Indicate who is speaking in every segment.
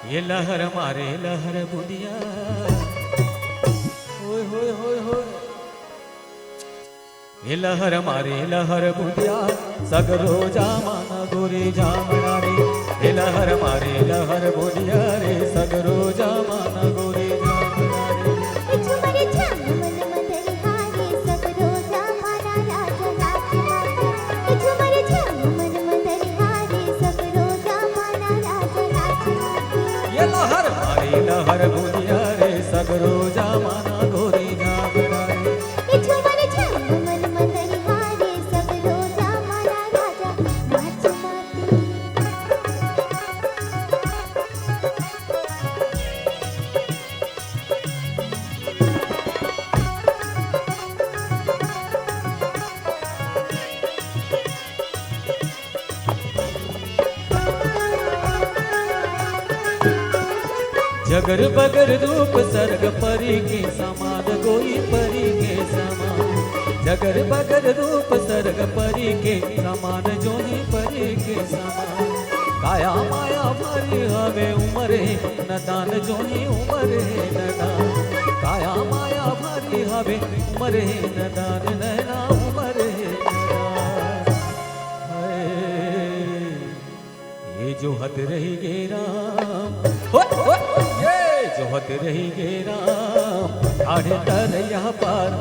Speaker 1: ये लहर मारे लहर बुदिया होय होय होय होय। ये लहर मारे लहर बुदिया सगरो जामाना गोरी जामना रे। ये लहर मारे लहर बुदिया रे सगरो जामाना गोरी जामना रे।
Speaker 2: झुमर झम मन मदर हारे सगरो जामाना राजा नाच। झुमर झम मन मदर हारे सगरो जामाना राजा नाच।
Speaker 1: ये लहर मारे लहर बुदिया रे सगरो जामाना गोरी जामना रे।
Speaker 2: झुमर झम मन मदर हारे सगरो जामाना राजा नाच माती।
Speaker 1: जगर बगर रूप सर्ग परी के समान गोई परी के समान। जगर बगर रूप सर्ग परी के समान जोही परी के समान। काया माया भरी हवे उमर है नदान जोही उमर है नदान। काया माया भरी हवे उमर है नदान नैना उमर है नदान। हाय, ये जो हद रही गे राम ये जो हद रही गे राम आड़े तरैया पार।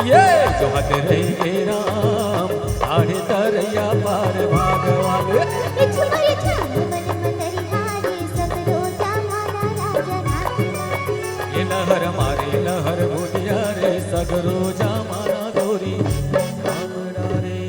Speaker 1: ये जो हद रही गे राम आड़े तरैया पार भाग भाग।
Speaker 2: झुमर झम मन मदर हारे सगरो जामाना राजा नाच।
Speaker 1: ये लहर मारे लहर बुदिया रे सगरो जामाना गोरी जामना रे।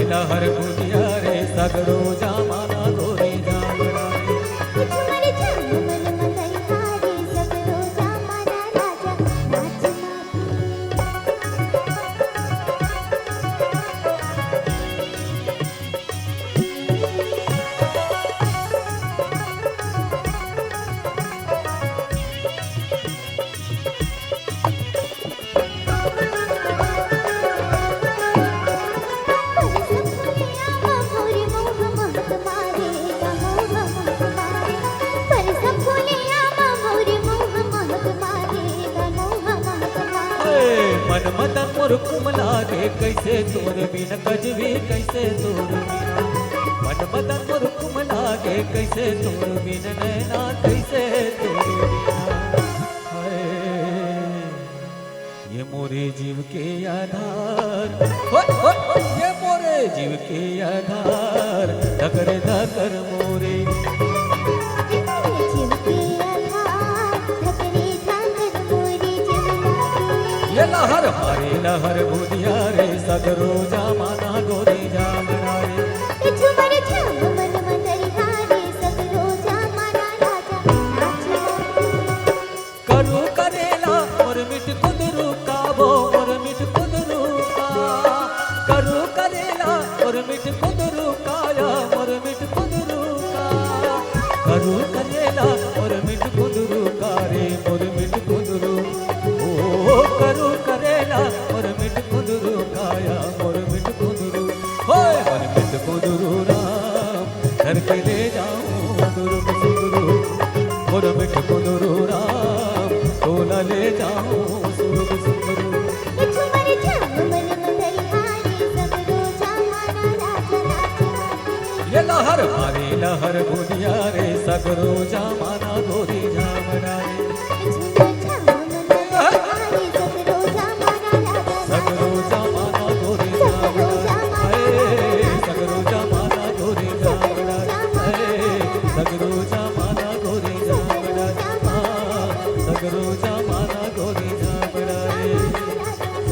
Speaker 1: लहर बुदिया रे सगरो जामाना गोरी जामना रे।
Speaker 2: झुमर झम मन मदर हारे सगरो जामाना राजा नाच
Speaker 1: मन मदन मोर कुमला गे कैसे तोर बिन कजवी कैसे तोर बिना। मन मदन मोर कुमला गे कैसे तोर बिन नैना कैसे तोर बिना। हाय, ये मोरे जीव के आधार ये मोरे जीव के आधार धकर धकर मोरे। ये लहर मारे लहर बुदिया रे सगरो जामाना गोरी जामना रे।
Speaker 2: झुमर झम मन मदर हारे सगरो जामाना राजा नाच।
Speaker 1: करू करेला और मिट कुदरू का वो और मिट कुदरू का। करू करेला और मिट कुदरू काया और मिट कुदरू का। करू करेला और मिट कुदरू का रे और मिट कुदरू। ओ करू करेला और मिट कुदरू काया और मिट कुदरू। होय मिट गुरु राम घर के ले जाऊं गुरु गुरु और मिट गुरु राम तोला ले जाऊं सुरग सुरु
Speaker 2: झुमर झम मन मधुर हारे सगरो जमाना राजा नाचे
Speaker 1: ये लहर मारे लहर बुनिया रे सगरो जमाना गोरी झामरा रे
Speaker 2: झुमर झम मन मधुर हारे सगरो जमाना राजा
Speaker 1: सगरो जमाना गोरी झामरा रे सगरो जमाना गोरी झामरा रे सगरो जमाना गोरी झामरा सगरो जमाना गोरी झामरा रे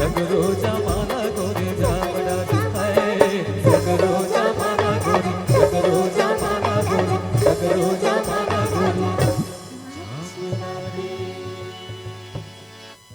Speaker 1: सगरो जमाना